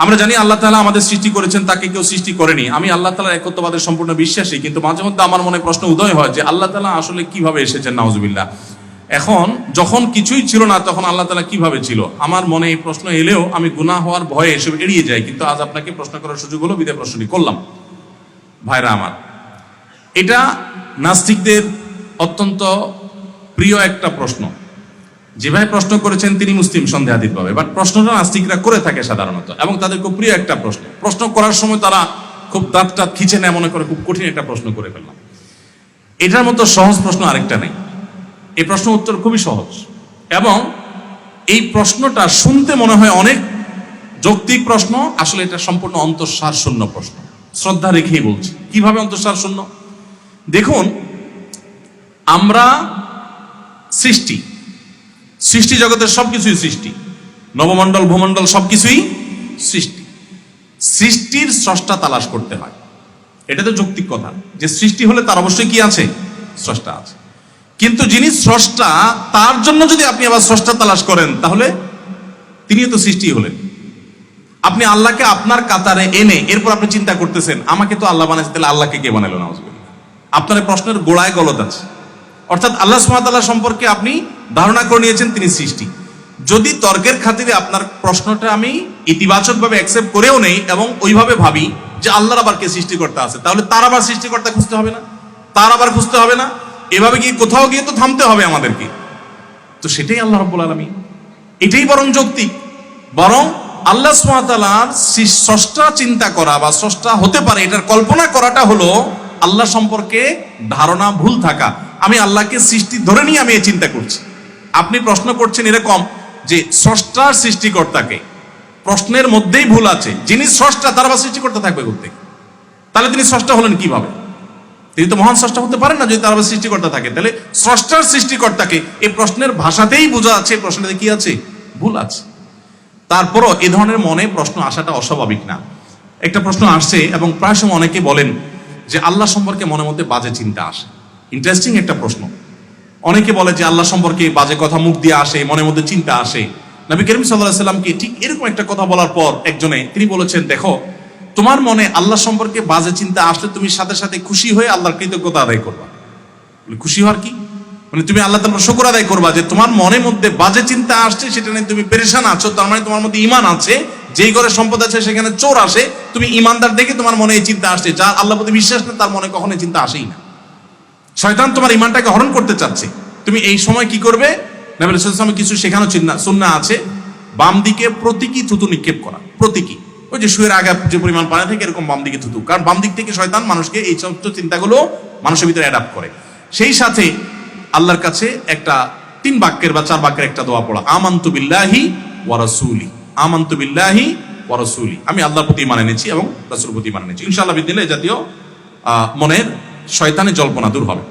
আমরা জানি আল্লাহ তাআলা আমাদের সৃষ্টি করেছেন, তাকে কেউ সৃষ্টি করেনি। আমি আল্লাহ তাআলার একত্ববাদের সম্পূর্ণ বিশ্বাসী, কিন্তু মাঝে মধ্যে আমার মনে প্রশ্ন উদয় হয় যে আল্লাহ তাআলা আসলে কিভাবে এসেছেন, নাউজুবিল্লাহ। এখন যখন কিছুই ছিল না তখন আল্লাহ তাআলা কিভাবে ছিল? আমার মনে এই প্রশ্ন এলেও আমি গুনাহ হওয়ার ভয়ে এসব এড়িয়ে যাই, কিন্তু আজ আপনাকে প্রশ্ন করার সুযোগ হলো বিধায় প্রশ্নটি করলাম। ভাইরা আমার, এটা নাস্তিকদের অত্যন্ত প্রিয় একটা প্রশ্ন। যে ভাই প্রশ্ন করেছেন তিনি মুসলিম সন্দেহাতীতভাবে, বাট প্রশ্নটা নাস্তিকরা করে থাকে সাধারণত, এবং তাদের খুব প্রিয় একটা প্রশ্ন। প্রশ্ন করার সময় তারা খুব দাঁত টাত খিচে নেয়, মনে করে খুব কঠিন একটা প্রশ্ন করে ফেললাম। এটার মতো সহজ প্রশ্ন আরেকটা নেই। এই প্রশ্ন উত্তর খুবই সহজ, এবং এই প্রশ্নটা শুনতে মনে হয় অনেক যৌক্তিক প্রশ্ন, আসলে এটা সম্পূর্ণ অন্তঃসার শূন্য প্রশ্ন। শ্রদ্ধা রেখেই বলছি। কিভাবে অন্তঃসার শূন্য? দেখুন, আমরা সৃষ্টি জগতের সবকিছুই সৃষ্টি, নবমণ্ডল ভূমণ্ডল সবকিছুই সৃষ্টি। সৃষ্টির স্রষ্টা তালাশ করতে হয়, এটা তো যৌক্তিক কথা যে সৃষ্টি হলে তার অবশ্যই কি আছে? স্রষ্টা আছে। কিন্তু যিনি স্রষ্টা, তার জন্য যদি আপনি আবার স্রষ্টা তালাশ করেন, তাহলে তিনিও তো সৃষ্টি হলেন। আপনি আল্লাহকে আপনার কাতারে এনে এরপর আপনি চিন্তা করতেছেন আমাকে তো আল্লাহ বানাইছে, তাহলে আল্লাহকে কে বানাইলো? নাউজুবিল্লাহ। আপনার প্রশ্নের গোড়ায় গলদ আছে। অর্থাৎ আল্লাহ সুবহানাহু ওয়া তাআলা সম্পর্কে আপনি ধারণা করে নিয়েছেন তিনি সৃষ্টি। যদি তর্কের খাতিরে আপনার প্রশ্নটা আমি ইতিবাচকভাবে অ্যাকসেপ্ট করেও নেই এবং ওইভাবে ভাবি যে আল্লাহর আবার কে সৃষ্টিকর্তা আছে, তাহলে তার আবার সৃষ্টিকর্তা খুঁজতে হবে না? তার আবার খুঁজতে হবে না? এভাবে গিয়ে কোথাও গিয়ে তো থামতে হবে আমাদেরকে। তো সেটাই আল্লাহ রাব্বুল আলামিন, এটাই বরং যৌক্তিক। বরং আল্লাহ সুবহানাহু ওয়া তাআলার স্রষ্টা চিন্তা করা বা স্রষ্টা হতে পারে এটার কল্পনা করাটা হলো আল্লাহ সম্পর্কে ধারণা ভুল থাকা। আমি আল্লাহকে সৃষ্টি ধরে নিয়ে আমি এই চিন্তা করছি। আপনি প্রশ্ন করছেন এরকম যে স্রষ্টার সৃষ্টিকর্তাকে, প্রশ্নের মধ্যেই ভুল আছে। যিনি স্রষ্টা তার আবার সৃষ্টিকর্তা থাকবে করতে, তাহলে তিনি স্রষ্টা হলেন কিভাবে? তিনি তো মহান স্রষ্টা হতে পারেন না যদি তার আবার সৃষ্টিকর্তা থাকে। তাহলে স্রষ্টার সৃষ্টিকর্তাকে এই প্রশ্নের ভাষাতেই বোঝা আছে প্রশ্নটাতে কি আছে? ভুল আছে। তারপরও এ ধরনের মনে প্রশ্ন আসাটা অস্বাভাবিক না। একটা প্রশ্ন আসছে এবং প্রায় সময় অনেকে বলেন যে আল্লাহ সম্পর্কে মনের মধ্যে বাজে চিন্তা আসে। ইন্টারেস্টিং একটা প্রশ্ন। অনেকে বলে যে আল্লাহ সম্পর্কে বাজে কথা মুখ দিয়ে আসে, মনের মধ্যে চিন্তা আসে। নবী করিম সাল্লাল্লাহু আলাইহি ওয়াসাল্লামকে ঠিক এরকম একটা কথা বলার পর একজনে তিনি বলেছেন, দেখো তোমার মনে আল্লাহ সম্পর্কে বাজে চিন্তা আসলে তুমি সাথে সাথে খুশি হয়ে আল্লাহর কৃতজ্ঞতা আদায় করবা। খুশি হওয়ার কি মানে? তুমি আল্লাহ তাআলার শুকর আদায় করবা যে তোমার মনের মধ্যে বাজে চিন্তা আসছে, সেটা নিয়ে তুমি পেরেশান আছো, তার মানে তোমার মধ্যে ঈমান আছে। যেই ঘরে সম্পদ আছে সেখানে চোর আসে, তুমি ঈমানদার দেখে তোমার মনে এই চিন্তা আসছে। যার আল্লাহর প্রতি বিশ্বাস নেই তার মনে কখনো চিন্তা আসেই না। শয়তান তোমার ঈমানটাকে হরণ করতে চাচ্ছে। তুমি এই সময় কি করবে? নবী সাল্লাল্লাহু আলাইহি ওয়াসাল্লাম কিছু শেখানো সুন্নাহ আছে। বাম দিকে প্রতীকী থুতু নিক্ষেপ করা। প্রতীকী, ওই যে শুয়ের আগে যে পরিমাণ পানি থাকে এরকম বাম দিকে থুতু, কারণ বাম দিক থেকে শয়তান মানুষকে এই সমস্ত চিন্তাগুলো মানুষের ভিতরে অ্যাডাপ্ট করে। সেই সাথে আল্লাহর কাছে একটা 3 বাক্যের বা 4 বাক্যের একটা দোয়া পড়া, আমানতু বিল্লাহি ওয়া রাসূলি। আমানতু বিল্লাহি ওয়া রাসূলি, আমি আল্লাহর প্রতি ঈমান এনেছি এবং রাসূলের প্রতি ঈমান এনেছি। ইনশাআল্লাহ বিদিনিল্লাহ এই জাতীয় মনের শয়তানি জল্পনা দূর হবে।